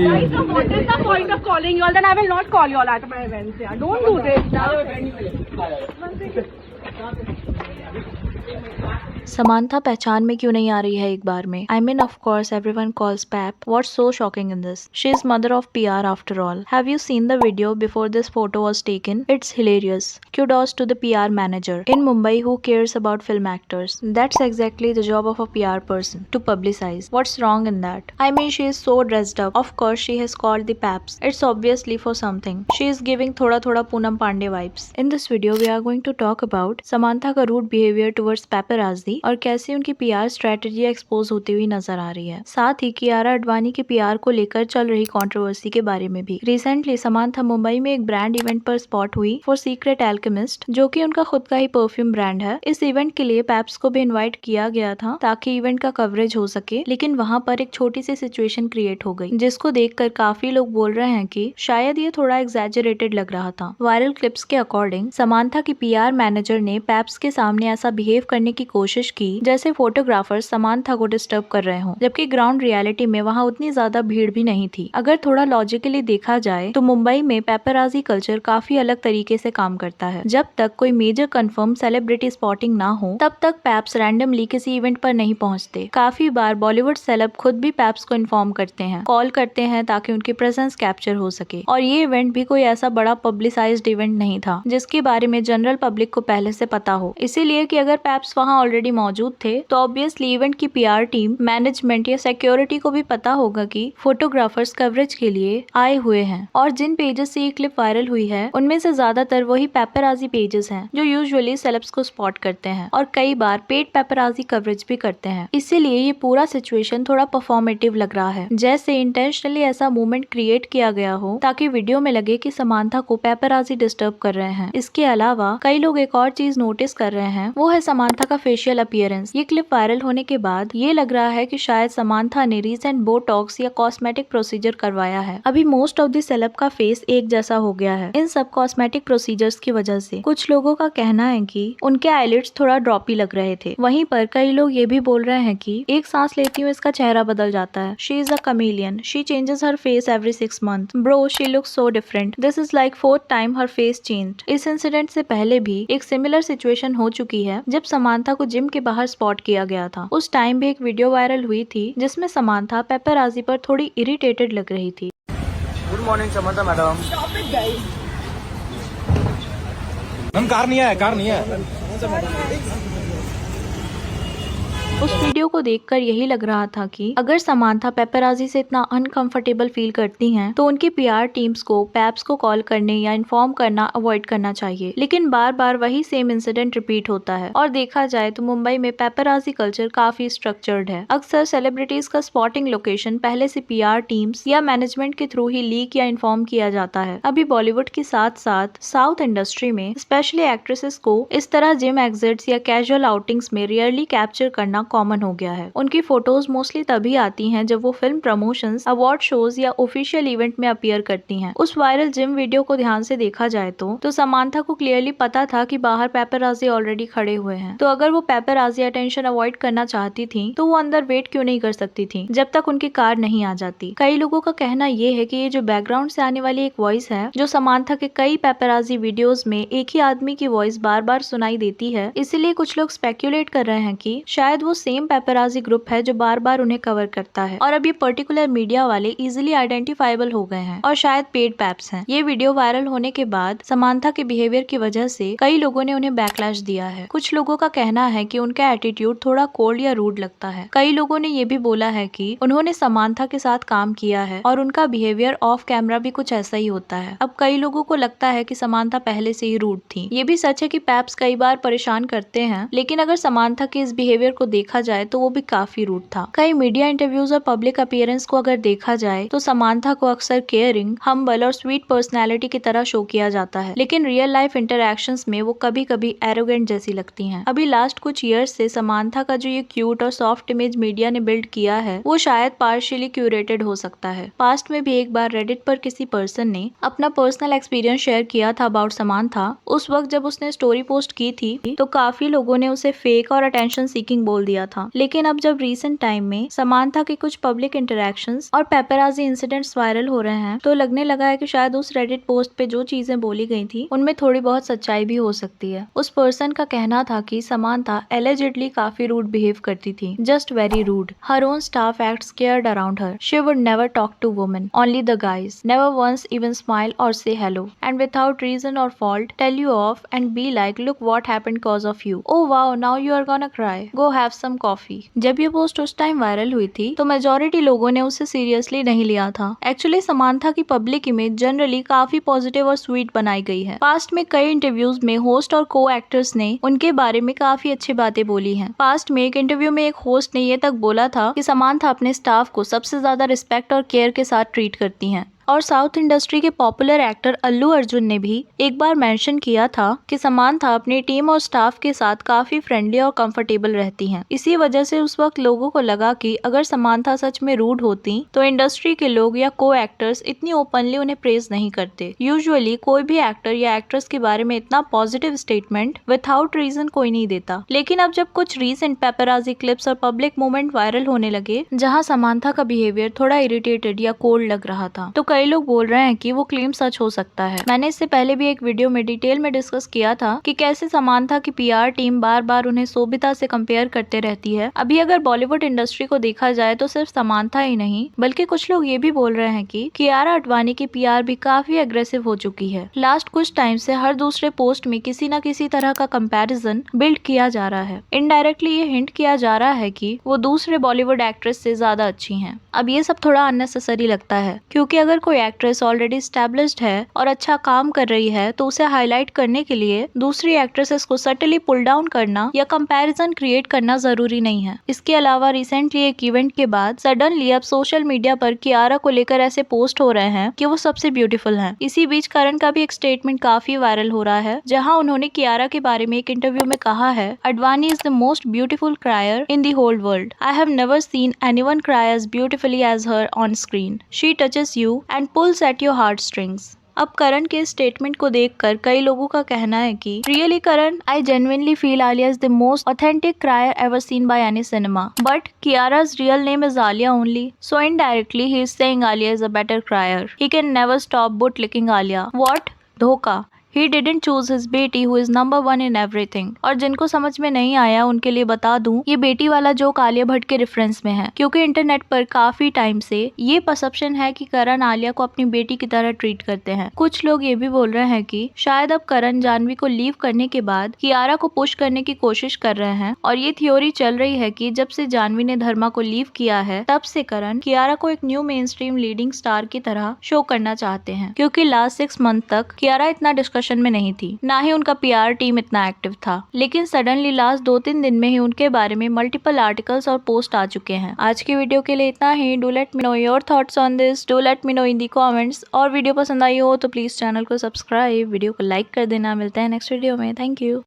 Guys, so what is the point of calling you all? Then I will not call you all at my events. Yeah, don't do this. Samantha पहचान में क्यों नहीं आ रही है एक बार में? I mean, of course, everyone calls Pap. What's so shocking in this? She is mother of PR after all. Have you seen the video before this photo was taken? It's hilarious. Kudos to the PR manager in Mumbai who cares about film actors. That's exactly the job of a PR person, to publicize. What's wrong in that? I mean, she is so dressed up. Of course, she has called the Paps. It's obviously for something. She is giving thoda Poonam Pandey vibes. In this video, we are going to talk about Samantha का rude behavior towards paparazzi और कैसे उनकी PR strategy expose होती हुई नजर आ रही है। साथ ही कियारा अडवाणी की पीआर को लेकर चल रही कंट्रोवर्सी के बारे में भी। रिसेंटली समांथा मुंबई में एक ब्रांड इवेंट पर स्पॉट हुई फॉर सीक्रेट एल्केमिस्ट, जो कि उनका खुद का ही परफ्यूम ब्रांड है। इस इवेंट के लिए पैप्स को भी इन्वाइट किया गया था ताकि इवेंट का कवरेज हो सके, लेकिन वहाँ पर एक छोटी सी सिचुएशन क्रिएट हो गई, जिसको देखकर काफी लोग बोल रहे हैं कि शायद ये थोड़ा एग्जैजरेटेड लग रहा था। वायरल क्लिप्स के अकॉर्डिंग समांथा की पीआर मैनेजर ने पैप्स के सामने ऐसा बिहेव करने की कोशिश की जैसे फोटोग्राफर्स समांथा को डिस्टर्ब कर रहे हों, जबकि ग्राउंड रियलिटी में वहाँ उतनी ज्यादा भीड़ भी नहीं थी। अगर थोड़ा लॉजिकली देखा जाए तो मुंबई में पेपराजी कल्चर काफी अलग तरीके से काम करता है। जब तक कोई मेजर कंफर्म सेलिब्रिटी स्पॉटिंग ना हो तब तक पैप्स रैंडमली किसी इवेंट पर नहीं पहुंचते। काफी बार बॉलीवुड सेलेब खुद भी पैप्स को इन्फॉर्म करते हैं, कॉल करते हैं ताकि उनकी प्रेजेंस कैप्चर हो सके। और ये इवेंट भी कोई ऐसा बड़ा पब्लिसाइज्ड इवेंट नहीं था जिसके बारे में जनरल पब्लिक को पहले से पता हो, इसीलिए कि अगर पैप्स वहाँ ऑलरेडी मौजूद थे तो ऑब्वियसली इवेंट की पीआर टीम, मैनेजमेंट या सिक्योरिटी को भी पता होगा कि फोटोग्राफर्स कवरेज के लिए आए हुए हैं। और जिन पेजेस से ये क्लिप वायरल हुई है उनमें से ज्यादातर वही पेपराजी पेजेस हैं जो यूजुअली सेलेब्स को स्पॉट करते हैं और कई बार पेड पेपराजी कवरेज भी करते हैं। इसीलिए ये पूरा सिचुएशन थोड़ा परफॉर्मेटिव लग रहा है, जैसे इंटेंशनली ऐसा मूवमेंट क्रिएट किया गया हो ताकि वीडियो में लगे कि समांथा को पेपराजी डिस्टर्ब कर रहे हैं। इसके अलावा कई लोग एक और चीज नोटिस कर रहे हैं, वो है समांथा का फेशियल अपीयरेंस। ये क्लिप वायरल होने के बाद ये लग रहा है कि शायद समांथा ने रीसेंट बोटॉक्स या कॉस्मेटिक प्रोसीजर करवाया है। अभी मोस्ट ऑफ द सेलेब का फेस एक जैसा हो गया है इन सब कॉस्मेटिक प्रोसीजर्स की वजह से। कुछ लोगों का कहना है कि उनके आईलिड्स थोड़ा ड्रॉपी लग रहे थे। वहीं पर कई लोग ये भी बोल रहे हैं कि एक सांस लेती हूँ इसका चेहरा बदल जाता है। She is a chameleon, she changes her face every 6 months। Bro, she looks so different, this is like 4th time her face changed. इस इंसिडेंट से पहले भी एक सिमिलर सिचुएशन हो चुकी है जब समांथा को जिम के बाहर स्पॉट किया गया था। उस टाइम भी एक वीडियो वायरल हुई थी जिसमें समांथा पेपराजी पर थोड़ी इरिटेटेड लग रही थी। Good morning Samantha madam. Stop it, guys. Ma'am car नहीं है। उस वीडियो को देखकर यही लग रहा था कि अगर समांथा पेपराजी से इतना अनकंफर्टेबल फील करती हैं तो उनकी पीआर टीम्स को पैप्स को कॉल करने या इन्फॉर्म करना अवॉइड करना चाहिए। लेकिन बार बार वही सेम इंसिडेंट रिपीट होता है और देखा जाए तो मुंबई में पेपराजी कल्चर काफी स्ट्रक्चर्ड है। अक्सर सेलिब्रिटीज का स्पॉटिंग लोकेशन पहले से पीआर टीम्स या मैनेजमेंट के थ्रू ही लीक या इन्फॉर्म किया जाता है। अभी बॉलीवुड के साथ साथ साउथ इंडस्ट्री में स्पेशली एक्ट्रेसेस को इस तरह जिम एग्जिट्स या कैजुअल आउटिंग्स में रियरली कैप्चर करना कॉमन हो गया है। उनकी फोटोज मोस्टली तभी आती हैं जब वो फिल्म प्रमोशंस, अवार्ड शोज या ऑफिशियल इवेंट में अपीयर करती हैं। उस वायरल जिम वीडियो को ध्यान से देखा जाए तो समांथा को क्लियरली पता था कि बाहर पेपराजी ऑलरेडी खड़े हुए हैं। तो अगर वो पेपराजी अटेंशन अवॉइड करना चाहती थी तो वो अंदर वेट क्यों नहीं कर सकती थी जब तक उनकी कार नहीं आ जाती। कई लोगों का कहना ये है कि ये जो बैकग्राउंड से आने वाली एक वॉइस है जो समांथा के कई पेपराजी वीडियोज में एक ही आदमी की वॉइस बार बार सुनाई देती है, इसीलिए कुछ लोग स्पेक्यूलेट कर रहे हैं कि शायद वो सेम पेपराजी ग्रुप है जो बार बार उन्हें कवर करता है और अब ये पर्टिकुलर मीडिया वाले इजीली आइडेंटिफाइबल हो गए हैं और शायद पेड पैप्स हैं। ये वीडियो वायरल होने के बाद समांथा के बिहेवियर की वजह से कई लोगों ने उन्हें बैकलैश दिया है। कुछ लोगों का कहना है कि उनका एटीट्यूड थोड़ा कोल्ड या रूड लगता है। कई लोगों ने ये भी बोला है कि उन्होंने समांथा के साथ काम किया है और उनका बिहेवियर ऑफ कैमरा भी कुछ ऐसा ही होता है। अब कई लोगों को लगता है कि समांथा पहले से ही रूड थी। ये भी सच है कि पैप्स कई बार परेशान करते हैं, लेकिन अगर समांथा के इस बिहेवियर को देखा जाए तो वो भी काफी रूड था। कई मीडिया इंटरव्यूज और पब्लिक अपीयरेंस को अगर देखा जाए तो समांथा को अक्सर केयरिंग, हम्बल और स्वीट पर्सनैलिटी की तरह शो किया जाता है, लेकिन रियल लाइफ इंटरैक्शंस में वो कभी कभी एरोगेंट जैसी लगती हैं। अभी लास्ट कुछ ईयर्स से समांथा का जो ये क्यूट और सॉफ्ट इमेज मीडिया ने बिल्ड किया है वो शायद पार्शियली क्यूरेटेड हो सकता है। पास्ट में भी एक बार रेडिट पर किसी पर्सन ने अपना पर्सनल एक्सपीरियंस शेयर किया था अबाउट समांथा। उस वक्त जब उसने स्टोरी पोस्ट की थी तो काफी लोगों ने उसे फेक और अटेंशन सीकिंग बोल दिया था। लेकिन अब जब रिसेंट टाइम में समांथा के कुछ पब्लिक इंटरेक्शंस और पेपराजी इंसिडेंट्स वायरल हो रहे हैं तो लगने लगा है कि शायद उस रेडिट पोस्ट पे जो चीजें बोली गई थी उनमें थोड़ी बहुत सच्चाई भी हो सकती है। उस पर्सन का कहना था कि समांथा एलिजिडली काफी रूड बिहेव करती थी, just very rude. Her own staff act scared around her. She would never talk to women, only the guys. Never once even smile or say hello. And without reason or fault, tell you off and be like, look what happened cause of you. Oh wow, now you are gonna cry. Go have some coffee. जब ये post उस time viral हुई थी तो majority लोगों ने उसे seriously नहीं लिया था। एक्चुअली समांथा की पब्लिक इमेज जनरली काफी पॉजिटिव और स्वीट बनाई गई है। पास्ट में कई इंटरव्यूज में होस्ट और को एक्टर्स ने उनके बारे में काफी अच्छी बातें बोली हैं। पास्ट में एक इंटरव्यू में एक होस्ट ने ये तक बोला था कि समांथा अपने स्टाफ को सबसे ज्यादा रिस्पेक्ट और केयर के साथ ट्रीट करती हैं। और साउथ इंडस्ट्री के पॉपुलर एक्टर अल्लू अर्जुन ने भी एक बार मेंशन किया था कि समांथा अपनी टीम और स्टाफ के साथ काफी फ्रेंडली और कंफर्टेबल रहती हैं। इसी वजह से उस वक्त लोगों को लगा कि अगर समांथा सच में रूड होती तो इंडस्ट्री के लोग या को एक्टर्स इतनी ओपनली उन्हें प्रेज नहीं करते। यूजुअली कोई भी एक्टर या एक्ट्रेस के बारे में इतना पॉजिटिव स्टेटमेंट विदाउट रीजन कोई नहीं देता। लेकिन अब जब कुछ रीसेंट पेपराजी क्लिप्स और पब्लिक मूवमेंट वायरल होने लगे जहाँ समांथा का बिहेवियर थोड़ा इरिटेटेड या कोल्ड लग रहा था तो कई लोग बोल रहे हैं कि वो क्लेम सच हो सकता है। मैंने इससे पहले भी एक वीडियो में डिटेल में डिस्कस किया था कि कैसे समांथा की पीआर टीम बार बार उन्हें शोभिता से कंपेयर करते रहती है। अभी अगर बॉलीवुड इंडस्ट्री को देखा जाए तो सिर्फ समांथा ही नहीं बल्कि कुछ लोग ये भी बोल रहे हैं कि कियारा आडवाणी की पीआर भी काफी एग्रेसिव हो चुकी है। लास्ट कुछ टाइम से हर दूसरे पोस्ट में किसी न किसी तरह का कंपैरिजन बिल्ड किया जा रहा है। इनडायरेक्टली ये हिंट किया जा रहा है कि वो दूसरे बॉलीवुड एक्ट्रेस से ज्यादा अच्छी हैं। अब ये सब थोड़ा अननेसेसरी लगता है क्योंकि अगर कोई एक्ट्रेस ऑलरेडी एस्टैब्लिश्ड है और अच्छा काम कर रही है तो उसे हाईलाइट करने के लिए दूसरी एक्ट्रेसेस को सटली पुल डाउन करना या कंपैरिजन क्रिएट करना जरूरी नहीं है। इसके अलावा रिसेंटली एक इवेंट के बाद सडनली अब सोशल मीडिया पर कियारा को लेकर ऐसे पोस्ट हो रहे हैं कि वो सबसे ब्यूटीफुल हैं। इसी बीच करण का भी एक स्टेटमेंट काफी वायरल हो रहा है जहाँ उन्होंने कियारा के बारे में एक इंटरव्यू में कहा है, Advani is the most beautiful crier in the whole world. I have never seen anyone cry as beautifully as her on screen. She touches you and pulls at your heart strings. अब करण के statement को देखकर कई लोगों का कहना है कि really Karan, I genuinely feel Alia is the most authentic crier ever seen by any cinema, but Kiara's real name is Alia only, so indirectly he is saying Alia is a better crier. He can never stop bootlicking Alia. What? धोखा। He didn't choose his बेटी who is number one in everything। और जिनको समझ में नहीं आया उनके लिए बता दूं, ये बेटी वाला जोक आलिया भट्ट के रेफरेंस में है क्योंकि इंटरनेट पर काफी टाइम से ये परसेप्शन है कि करण आलिया को अपनी बेटी की तरह ट्रीट करते हैं। कुछ लोग ये भी बोल रहे हैं कि शायद अब करण जानवी को लीव करने के बाद कियारा को पुश करने की कोशिश कर रहे हैं और ये थ्योरी चल रही है कि जब से जानवी ने धर्मा को लीव किया है तब से करण कियारा को एक new main stream leading star की तरह शो करना चाहते हैं क्योंकि लास्ट 6 मंथ तक कियारा इतना डिस्कशन में नहीं थी, ना ही उनका पीआर टीम इतना एक्टिव था। लेकिन सडनली लास्ट 2-3 दिन में ही उनके बारे में मल्टीपल आर्टिकल्स और पोस्ट आ चुके हैं। आज की वीडियो के लिए इतना ही। Do let me know your thoughts on this, do let me know in the comments. और वीडियो पसंद आई हो तो प्लीज चैनल को सब्सक्राइब, वीडियो को लाइक कर देना। मिलते हैं नेक्स्ट वीडियो में। Thank you.